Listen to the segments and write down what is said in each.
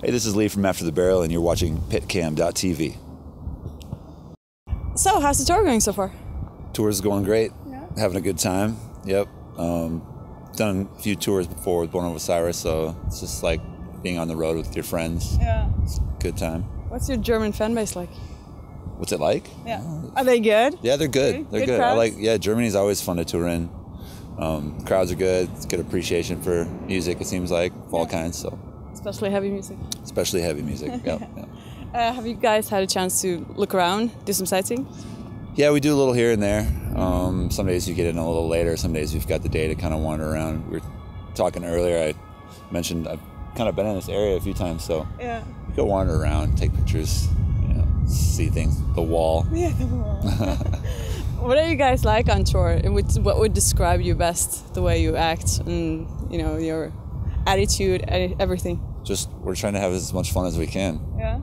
Hey, this is Lee from After the Barrel, and you're watching PITCAM.tv. So, how's the tour going so far? Tour's going great. Yeah. Having a good time. Yep. Done a few tours before with Born of Osiris, so it's just like being on the road with your friends. Yeah. It's a good time. What's your German fan base like? What's it like? Yeah. Are they good? Yeah, they're good. Okay. They're good. Crowds? Germany's always fun to tour in. Crowds are good. It's good appreciation for music, it seems like, of all kinds. So. Especially heavy music. Especially heavy music, yeah. Have you guys had a chance to look around, do some sightseeing? Yeah, we do a little here and there. Some days you get in a little later. Some days we've got the day to kind of wander around. We were talking earlier, I mentioned I've kind of been in this area a few times, so yeah. We go wander around, take pictures, see things, the wall. Yeah, the wall. What are you guys like on tour? What would describe you best, the way you act and, your attitude, everything? Just, we're trying to have as much fun as we can. Yeah.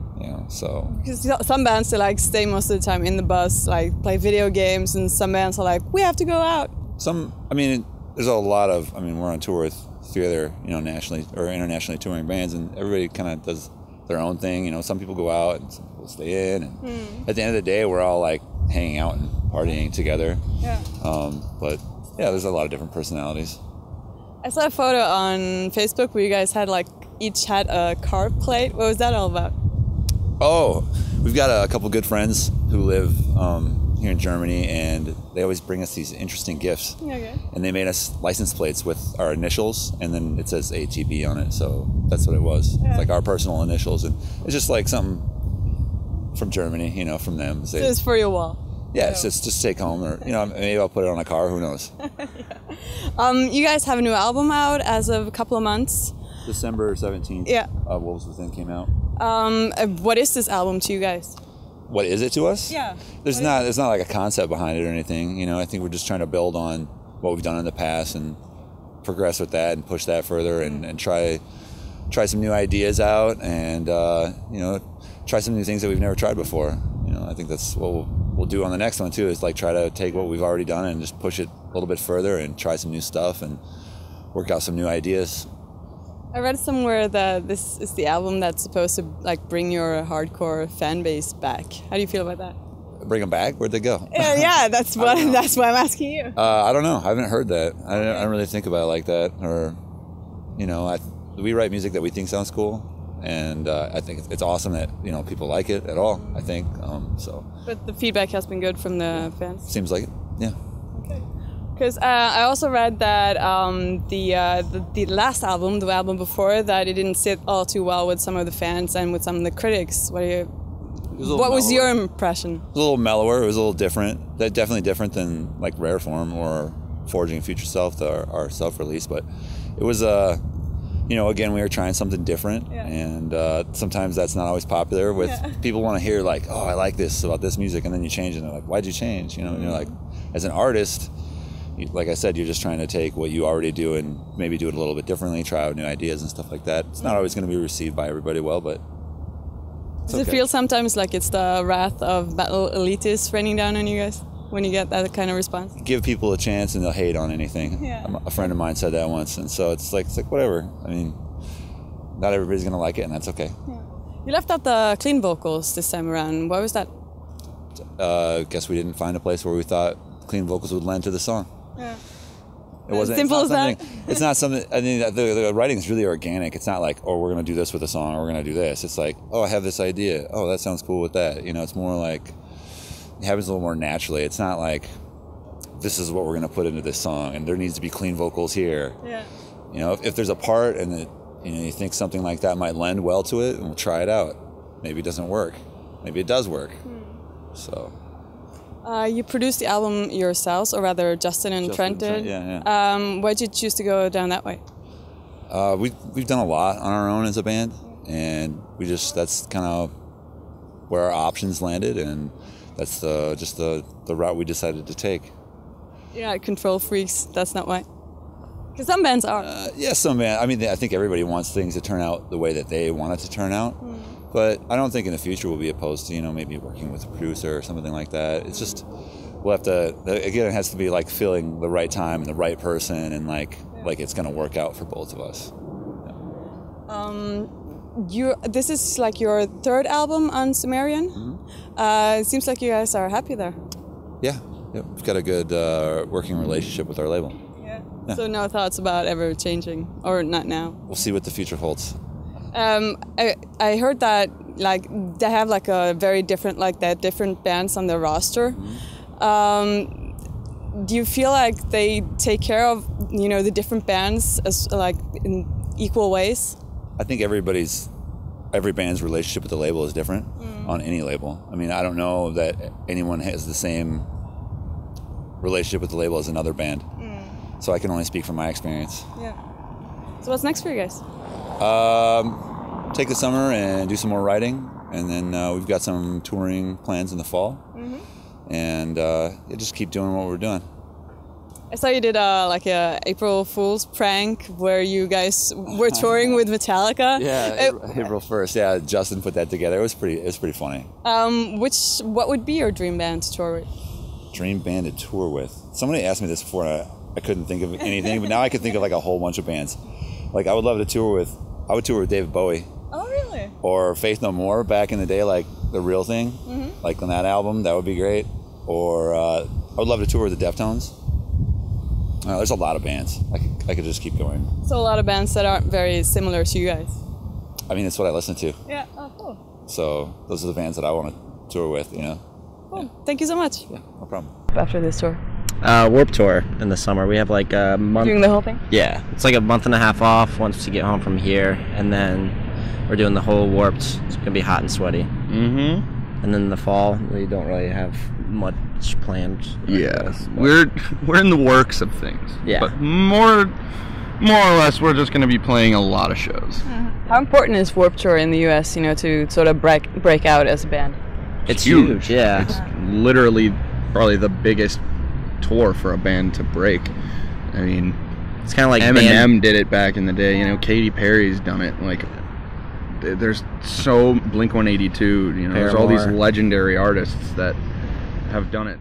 So. Because some bands, they stay most of the time in the bus, play video games, and some bands are like, we have to go out. There's a lot of, we're on tour with 3 other, nationally or internationally touring bands, and everybody kind of does their own thing. Some people go out and some people stay in, and at the end of the day, we're all hanging out and partying together. Yeah. But yeah, there's a lot of different personalities. I saw a photo on Facebook where you guys had each had a carb plate. What was that all about? Oh, we've got a couple good friends who live here in Germany, and they always bring us these interesting gifts. Okay. And they made us license plates with our initials, and then it says ATB on it, so that's what it was. Yeah. It's our personal initials, and it's just something from Germany, from them. So it's for your wall. Yeah, it's just take home, or maybe I'll put it on a car. Who knows? Yeah. You guys have a new album out as of a couple of months. December 17th. Yeah. Wolves Within came out. What is this album to you guys? What is it to us? Yeah. There's not a concept behind it or anything. I think we're just trying to build on what we've done in the past and progress with that and push that further and try some new ideas out and try some new things that we've never tried before. I think that's what we'll do on the next one too, is try to take what we've already done and just push it a little bit further and try some new stuff and work out some new ideas. I read somewhere that this is the album that's supposed to bring your hardcore fan base back. How do you feel about that? Bring them back? Where'd they go? Yeah, that's why I'm asking you. I don't know. I haven't heard that. I don't really think about it like that. Or, we write music that we think sounds cool. And I think it's awesome that people like it at all. I think so. But the feedback has been good from the fans. Seems like it. Yeah. Okay. Because I also read that the last album, the album before that, it didn't sit all too well with some of the fans and with some of the critics. What was your impression? It was a little mellower. It was a little different. Definitely different than Rare Form or Forging Future Self, our self-release. But it was again, we were trying something different, and sometimes that's not always popular with people want to hear oh, I like this about this music, and then you change it, and they're like, why'd you change? And you're like, as an artist, like I said, you're just trying to take what you already do and maybe do it a little bit differently, try out new ideas and stuff like that. It's not always going to be received by everybody well, but it's Does it feel sometimes like it's the wrath of battle elitists raining down on you guys when you get that kind of response? Give people a chance and they'll hate on anything. Yeah. A friend of mine said that once, and so it's like whatever. Not everybody's gonna like it, and that's okay. Yeah. You left out the clean vocals this time around. Why was that? Guess we didn't find a place where we thought clean vocals would lend to the song. Yeah. It wasn't simple as that. It's not something. The writing is really organic. It's not like, oh, we're gonna do this with a song, or we're gonna do this. It's like, oh, I have this idea. Oh, that sounds cool with that. It's more like it happens a little more naturally. It's not like this is what we're gonna put into this song, and there needs to be clean vocals here. Yeah. If there's a part and that you think something like that might lend well to it, and we'll try it out. Maybe it doesn't work. Maybe it does work. So. You produced the album yourselves, or rather Justin and Trent did. Yeah. Why'd you choose to go down that way? We've done a lot on our own as a band, and that's kind of where our options landed, and that's just the route we decided to take. You're not control freaks. That's not why. Because some bands are. Yeah, some bands. I think everybody wants things to turn out the way that they want it to turn out. But I don't think in the future we'll be opposed to, maybe working with a producer or something like that. It's just, we'll have to, again, it has to be feeling the right time and the right person, and it's going to work out for both of us. Yeah. this is like your third album on Sumerian. It seems like you guys are happy there. Yeah, we've got a good working relationship with our label. Yeah. So no thoughts about ever changing, or not now? We'll see what the future holds. I heard that like they have like a very different different bands on their roster. Do you feel like they take care of the different bands as like in equal ways? I think every band's relationship with the label is different on any label. I mean, I don't know that anyone has the same relationship with the label as another band. So I can only speak from my experience. Yeah. So what's next for you guys? Take the summer and do some more writing, and then we've got some touring plans in the fall. And just keep doing what we're doing. I saw you did like a April Fool's prank where you guys were touring with Metallica. Yeah, April 1st. Yeah, Justin put that together. It was pretty funny. What would be your dream band to tour with? Dream band to tour with? Somebody asked me this before, and I couldn't think of anything, but now I can think of like a whole bunch of bands. Like I would tour with David Bowie. Oh, really? Or Faith No More back in the day, like The Real Thing, like on that album, that would be great. Or I would love to tour with the Deftones. There's a lot of bands. I could just keep going. So a lot of bands that aren't very similar to you guys. I mean, it's what I listen to. Yeah. Oh, cool. So those are the bands that I want to tour with. Cool. Yeah. Thank you so much. Yeah, no problem. After this tour. Warped Tour in the summer. We have like a month. Doing the whole thing? Yeah, it's like a month and a half off once we get home from here, and then we're doing the whole Warped. It's gonna be hot and sweaty. And then in the fall, we don't really have much planned. Yes, we're in the works of things. Yeah, but more or less, we're just gonna be playing a lot of shows. How important is Warped Tour in the U.S. To sort of break out as a band? It's huge. Yeah, it's literally probably the biggest tour for a band to break. I mean, it's kind of like Eminem did it back in the day. Katy Perry's done it. Like, there's Blink-182. There's all these legendary artists that have done it.